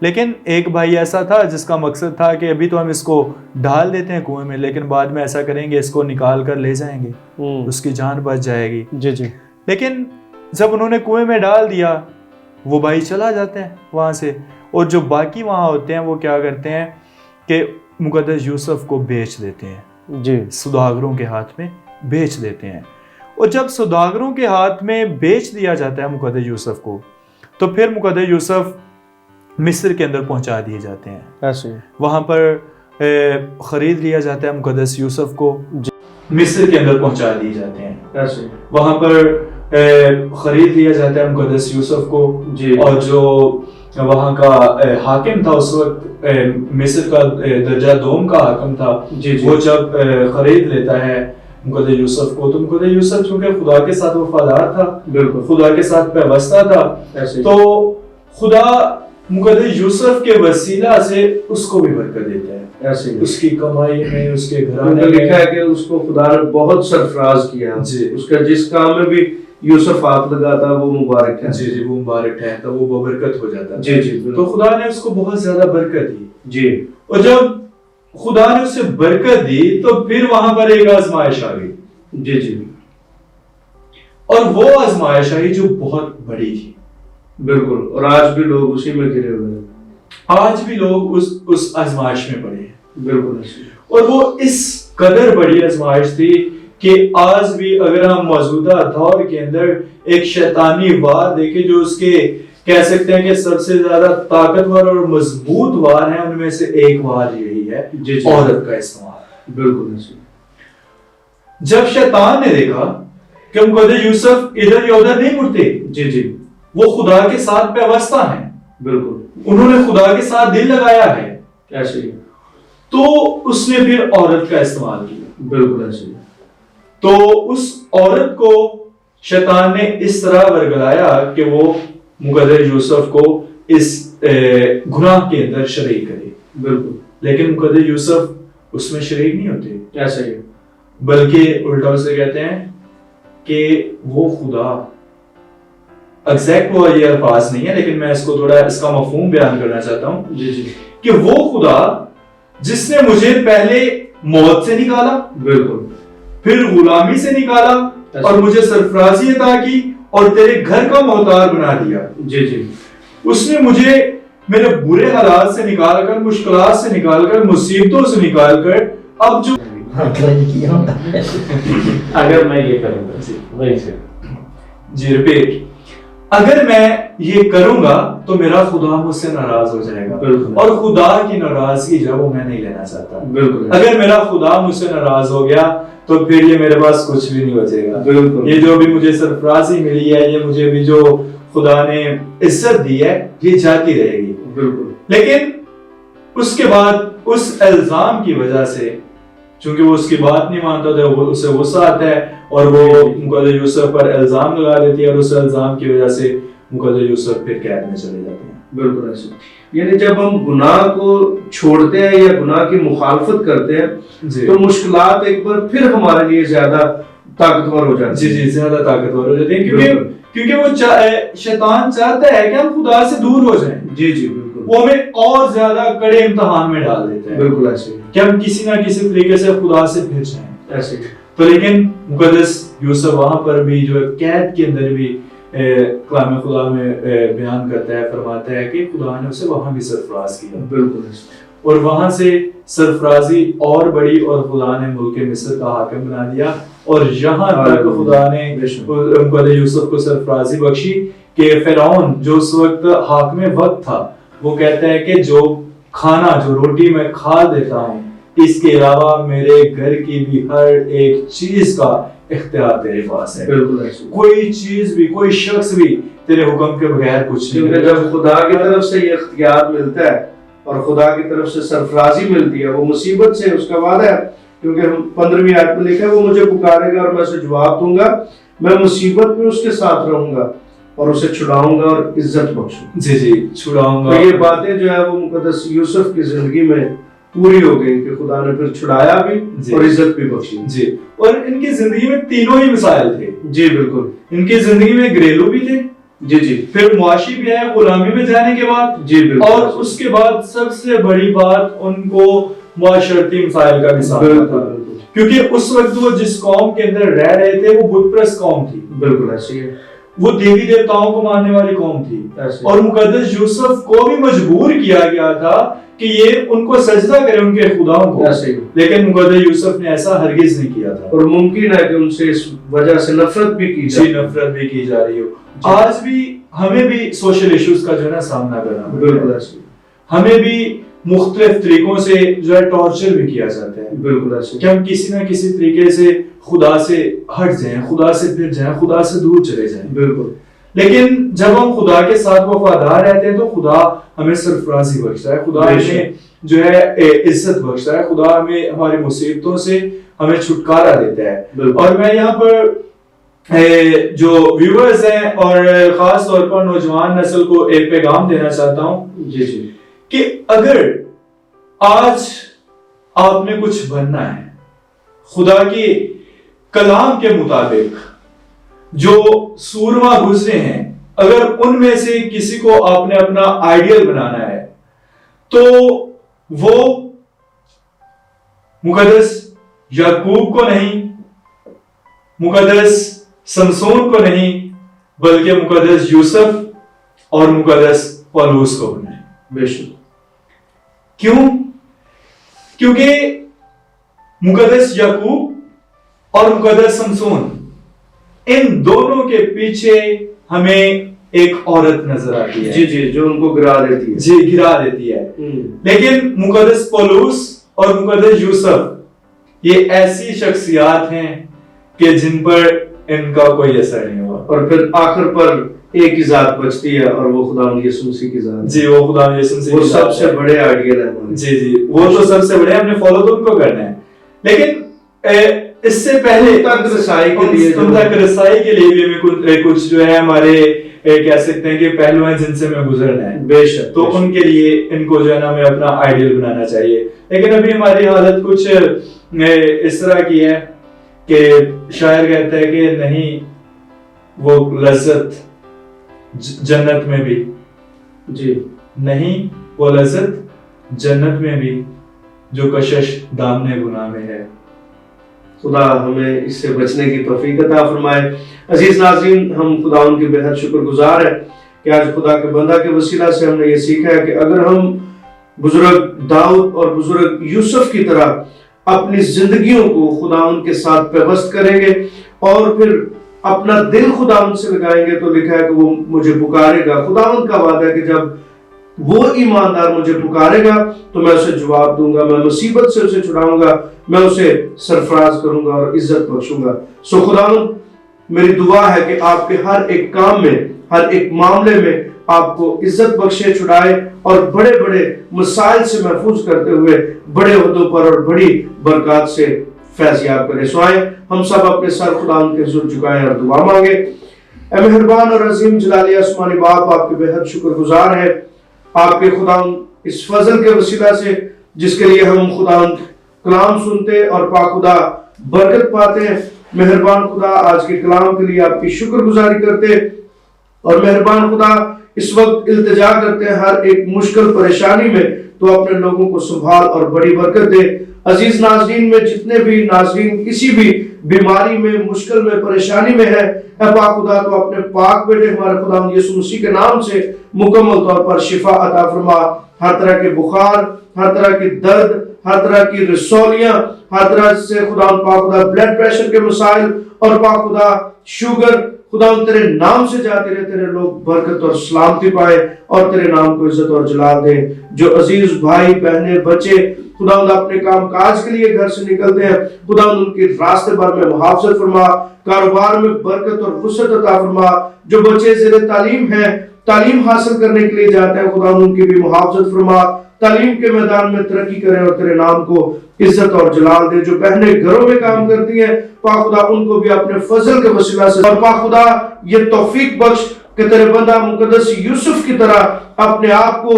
لیکن ایک بھائی ایسا تھا جس کا مقصد تھا کہ ابھی تو ہم اس کو ڈال دیتے ہیں کنویں میں، لیکن بعد میں ایسا کریں گے اس کو نکال کر لے جائیں گے، اس کی جان بچ جائے گی. جی جی. لیکن جب انہوں نے کنویں میں ڈال دیا وہ بھائی چلا جاتے ہیں وہاں سے، اور جو باقی وہاں ہوتے ہیں وہ کیا کرتے ہیں کہ مقدس یوسف کو بیچ دیتے ہیں جی. سوداگروں کے ہاتھ میں بیچ دیتے ہیں. اور جب سوداگروں کے ہاتھ میں بیچ دیا جاتا ہے مقدس یوسف کو، تو پھر مقدس یوسف مصر کے اندر پہنچا دیے جاتے ہیں. ایسے وہاں پر خرید لیا جاتا ہے مقدس یوسف کو، مصر کے اندر پہنچا دیے جاتے ہیں. ایسے وہاں پر خرید لیا جاتا ہے مقدس یوسف کو. جی. اور جو وہاں کا حاکم تھا اس وقت، مصر کا درجہ دوم کا حاکم تھا، جی جی. وہ جب خرید لیتا ہے مقدس یوسف کو، تو مقدس یوسف چونکہ خدا کے ساتھ وفادار تھا، بالکل خدا کے ساتھ پیوستہ تھا، ایسے تو خدا مقدس یوسف کے وسیلہ سے اس کو بھی برکت دیتا ہے. ایسے اس کی کمائی میں، اس کے میں گھرانے لکھا میں. ہے کہ اس کو خدا نے بہت سرفراز کیا. جی. اس کا جس کام میں بھی یوسف ہاتھ لگاتا وہ مبارک ہے. جی جی، وہ مبارک ٹھہرتا، وہ ببرکت ہو جاتا. جی جی. تو خدا نے اس کو بہت زیادہ برکت دی. جی. اور جب خدا نے اسے برکت دی تو پھر وہاں پر ایک آزمائش آ گئی. جی جی. اور وہ آزمائش آئی جو بہت بڑی تھی. بالکل. اور آج بھی لوگ اسی میں گرے ہوئے ہیں. آج بھی لوگ اس آزمائش میں پڑے ہیں. بالکل ایسے. اور وہ اس قدر بڑی آزمائش تھی کہ آج بھی اگر ہم موجودہ دور کے اندر ایک شیطانی وار دیکھیں، جو اس کے کہہ سکتے ہیں کہ سب سے زیادہ طاقتور اور مضبوط وار ہیں، ان میں سے ایک وار یہی ہے، جی جی. عورت کا استعمال. بالکل ایسے. جب شیطان نے دیکھا کہ مقدس یوسف ادھر یا ادھر نہیں مڑتے، جی جی. وہ خدا کے ساتھ پیوستہ ہیں، بالکل. انہوں نے خدا کے ساتھ دل لگایا ہے، ایسے ہی. تو اس نے پھر عورت کا استعمال کیا. بالکل ایسے ہی. تو اس عورت کو شیطان نے اس طرح ورگلایا کہ وہ مقدس یوسف کو اس گناہ کے اندر شریک کرے. بالکل. لیکن مقدس یوسف اس میں شریک نہیں ہوتے، ایسے ہی. بلکہ الٹا اسے کہتے ہیں کہ وہ خدا، ایگزیکٹ وہ یہ الفاظ نہیں ہے لیکن میں اس کو تھوڑا اس کا مفہوم بیان کرنا چاہتا ہوں. جی جی. کہ وہ خدا جس نے مجھے پہلے موت سے نکالا، بالکل، پھر غلامی سے نکالا اور مجھے سرفرازی عطا کی اور تیرے گھر کا محتاج بنا دیا. جی جی. اس نے مجھے میرے برے حالات سے نکال کر، مشکلات سے نکال کر، مصیبتوں سے نکال کر، اب جو اگر میں یہ کروں گا وہی سے جی ریپیٹ، اگر میں یہ کروں گا تو میرا خدا مجھ سے ناراض ہو جائے گا. بالکل. اور خدا کی ناراضگی جو وہ میں نہیں لینا چاہتا. بالکل. اگر میرا خدا مجھ سے ناراض ہو گیا تو پھر یہ میرے پاس کچھ بھی نہیں بچے گا. بالکل. یہ جو بھی مجھے سرفرازی ملی ہے، یہ مجھے بھی جو خدا نے عزت دی ہے، یہ جاتی رہے گی. بالکل. لیکن اس کے بعد اس الزام کی وجہ سے، چونکہ وہ اس کی بات نہیں مانتا تھا، وہ اسے غصہ آتا ہے اور وہ مقدس یوسف پر الزام لگا دیتی ہے، اور اس الزام کی وجہ سے مقدس یوسف پھر قید میں چلے جاتے ہیں. بالکل ایسے. یعنی جب ہم گناہ کو چھوڑتے ہیں یا گناہ کی مخالفت کرتے ہیں تو مشکلات ایک بار پھر ہمارے لیے زیادہ طاقتور ہو جاتی ہیں. جی جی، زیادہ طاقتور ہو جاتے ہیں، کیونکہ وہ شیطان چاہتا ہے کہ ہم خدا سے دور ہو جائیں. جی جی. بالکل. وہ ہمیں اور زیادہ کڑے امتحان میں ڈال دیتا ہے. بالکل ایسے کہ ہم کسی نہ کسی طریقے سے خدا سے پھر جائیں. ایسے. تو لیکن مقدس یوسف وہاں پر بھی جو قید کے اندر بھی کلام خدا میں بیان کرتا ہے، فرماتا ہے کہ خدا نے اسے وہاں بھی سرفراز کیا. بالکل. اور وہاں سے سرفرازی اور بڑی، اور خدا نے ملک مصر کا حاکم بنا دیا. اور یہاں تک خدا نے مقدس یوسف کو سرفرازی بخشی کہ فرعون جو اس وقت حاکم وقت تھا، وہ کہتا ہے کہ جو کھانا، جو روٹی میں کھا دیتا ہوں، اس کے علاوہ میرے گھر کی بھی ہر ایک چیز کا اختیار تیرے پاس ہے. کوئی چیز بھی، کوئی شخص بھی تیرے حکم کے بغیر کچھ نہیں. کیونکہ جب خدا کی طرف سے یہ اختیار ملتا ہے اور خدا کی طرف سے سرفرازی ملتی ہے، وہ مصیبت سے اس کا وعدہ ہے. کیونکہ 15ویں آیت میں لکھا ہے، وہ مجھے پکارے گا اور میں اسے جواب دوں گا، میں مصیبت میں اس کے ساتھ رہوں گا اور اسے چھڑاؤں گا اور عزت بخشوں. جی جی، چھڑاؤں گا. تو یہ باتیں جو ہے وہ مقدس یوسف کی زندگی میں پوری ہو گئی کہ خدا نے پھر چھڑایا بھی اور عزت بھی بخشی. جی. اور ان کی زندگی میں تینوں ہی مسائل تھے. جی بالکل. ان کی زندگی میں گھریلو بھی تھے، جی جی پھر معاشی بھی ہے غلامی میں جانے کے بعد، جی بالکل، اور اس کے بعد سب سے بڑی بات ان کو معاشرتی مسائل کا بھی سامنا تھا، کیونکہ اس وقت وہ جس قوم کے اندر رہ رہے تھے وہ بت پرست قوم تھی، بالکل ایسے ہے، وہ دیوی دیوتاؤں کو ماننے والی قوم تھی، اور مقدس یوسف کو بھی مجبور کیا گیا تھا کہ یہ ان کو سجدہ کرے، ان کے خداؤں کو، لیکن مقدس یوسف نے ایسا ہرگز نہیں کیا تھا، اور ممکن ہے کہ ان سے اس وجہ سے نفرت بھی کی جی نفرت بھی کی جا رہی ہو۔ آج بھی ہمیں بھی سوشل ایشوز کا جو ہے نا سامنا کرنا، بالکل ایسے، ہمیں بھی مختلف طریقوں سے جو ہے ٹارچر بھی کیا جاتا ہے، بالکل ایسے، کہ ہم کسی نہ کسی طریقے سے خدا سے ہٹ جائیں، خدا سے پھر جائیں، خدا سے دور چلے جائیں، بالکل، لیکن جب ہم خدا کے ساتھ وفادار رہتے ہیں تو خدا ہمیں سرفرازی بخشتا ہے، خدا ہمیں جو ہے عزت بخشتا ہے، خدا ہمیں ہماری مصیبتوں سے ہمیں چھٹکارا دیتا ہے۔ اور میں یہاں پر جو ویورز ہیں اور خاص طور پر نوجوان نسل کو ایک پیغام دینا چاہتا ہوں، جی جی، کہ اگر آج آپ نے کچھ بننا ہے خدا کی کلام کے مطابق، جو سورما گزرے ہیں، اگر ان میں سے کسی کو آپ نے اپنا آئیڈیل بنانا ہے تو وہ مقدس یعقوب کو نہیں، مقدس سمسون کو نہیں، بلکہ مقدس یوسف اور مقدس پولوس کو بنائے۔ بے شک، کیوں؟ کیونکہ مقدس یعقوب اور مقدس سمسون، ان دونوں کے پیچھے ہمیں ایک عورت نظر آتی ہے، جی جی، جو ان کو گرا دیتی ہے، جی گرا دیتی ہے، لیکن مقدس پولوس اور مقدس یوسف یہ ایسی شخصیات ہیں کہ جن پر ان کا کوئی اثر نہیں ہوا، اور پھر آخر پر ایک ہی ذات بچتی ہے، اور وہ خدا یسوع مسیح کی ذات، جی وہ خدا یسوع مسیح، وہ سب سے بڑے آئیڈیل ہے ہمارے، جی جی وہ تو سب سے بڑے، ہم نے فالو تو ان کو کرنا ہے، لیکن اس سے پہلے تک رسائی کے لیے بھی ہمیں کچھ جو ہے ہمارے کہہ سکتے ہیں کہ پہلو ہیں جن سے ہمیں گزرنا ہے، بے شک، تو ان کے لیے ان کو جو ہے نا ہمیں اپنا آئیڈیل بنانا چاہیے، لیکن ابھی ہماری حالت کچھ اس طرح کی ہے کہ شاعر کہتا ہے کہ نہیں وہ لذت جنت میں بھی، جی نہیں وہ لذت جنت میں بھی جو کشش دامن گناہ میں ہے۔ خدا ہمیں اس سے بچنے کی توفیق عطا فرمائے۔ عزیز ناظرین، ہم خداوند کے بہت شکر گزار ہیں کہ آج خدا کے بندہ کے وسیلہ سے ہم نے یہ سیکھا ہے کہ اگر ہم بزرگ داؤد اور بزرگ یوسف کی طرح اپنی زندگیوں کو خداوند کے ساتھ پیوست کریں گے اور پھر اپنا دل خداوند سے لگائیں گے، تو لکھا ہے کہ وہ مجھے پکارے گا۔ خداوند کا وعدہ ہے کہ جب وہ ایماندار مجھے پکارے گا تو میں اسے جواب دوں گا، میں مصیبت سے اسے چھڑاؤں گا، میں اسے سرفراز کروں گا اور عزت بخشوں گا۔ سو خداوند میری دعا ہے کہ آپ کے ہر ایک کام میں، ہر ایک معاملے میں آپ کو عزت بخشے، چھڑائے اور بڑے بڑے مسائل سے محفوظ کرتے ہوئے بڑے عہدوں پر اور بڑی برکات سے فیض یاب کرے۔ سو آئیں ہم سب اپنے سر خداوند کے حضور جھکائیں اور دعا مانگے۔ اے مہربان اور عظیم جلالی آسمانی باپ، آپ کے بہت شکر گزار ہے آپ کے خداوند اس فضل کے وسیلہ سے جس کے لیے ہم خداوند کلام سنتے اور پاک خدا برکت پاتے ہیں۔ مہربان خدا آج کے کلام کے لیے آپ کی شکر گزاری کرتے اور مہربان خدا اس وقت التجا کرتے ہیں ہر ایک مشکل پریشانی میں تو اپنے لوگوں کو سنبھال اور بڑی برکت دے۔ عزیز ناظرین میں جتنے بھی ناظرین کسی بھی بیماری میں، مشکل میں، پریشانی میں ہے، اے پاک خدا تو اپنے پاک بیٹے ہمارے خداوند یسوع مسیح کے نام سے مکمل طور پر شفا عطا فرما۔ ہر طرح کے بخار، ہر طرح کی درد، ہر طرح کی رسولیاں، ہر طرح سے خداوند پاک خدا بلڈ پریشر کے مسائل اور پاک خدا شوگر، خداوند تیرے نام سے جاتے رہے تیرے لوگ برکت اور سلامتی پائے اور تیرے نام کو عزت اور جلال دے۔ جو عزیز بھائی بہنیں بچے خداوند اپنے کام کاج کے لیے گھر سے نکلتے ہیں، خداوند ان کی راستے بھر میں محافظت فرما، کاروبار میں برکت اور وسعت عطا فرما۔ جو بچے زیر تعلیم ہیں، تعلیم حاصل کرنے کے لیے جاتے ہیں، خداوند ان کی بھی محافظت فرما، تعلیم کے میدان میں ترقی کریں اور تیرے نام کو عزت اور جلال دے۔ جو بہنیں گھروں میں کام کرتی ہیں پاک خدا ان کو بھی اپنے فضل کے وسیلہ سے اور پاک خدا یہ توفیق بخش کہ تیرے بندہ مقدس یوسف کی طرح اپنے آپ کو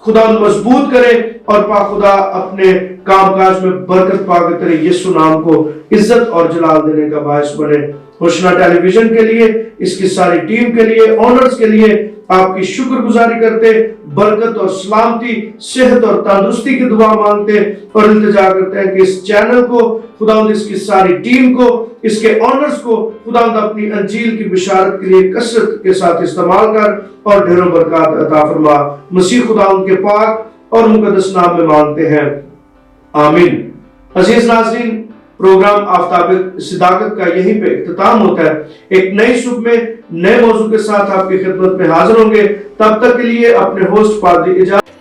خدا مضبوط کرے اور پاک خدا اپنے کام کاج میں برکت پا کے تیرے یسوع نام کو عزت اور جلال دینے کا باعث بنے۔ ہوشنا ٹیلی ویژن کے لیے اس کی ساری ٹیم کے لیے، آنرز کے لیے آپ کی شکر گزاری کرتے، برکت اور سلامتی، صحت اور تندرستی کی دعا مانگتے اور التجا کرتے ہیں کہ اس چینل کو خداوند، اس کی ساری ٹیم کو، اس کے آنرز کو خداوند اپنی انجیل کی بشارت کے لیے کثرت کے ساتھ استعمال کر اور ڈھیروں برکات عطا فرما۔ مسیح خداوند کے پاک اور مقدس نام میں مانگتے ہیں، آمین۔ عزیز ناظرین، پروگرام آفتاب صداقت کا یہیں پہ اختتام ہوتا ہے۔ ایک نئی صبح میں نئے موضوع کے ساتھ آپ کی خدمت میں حاضر ہوں گے۔ تب تک کے لیے اپنے ہوسٹ پادری اجازت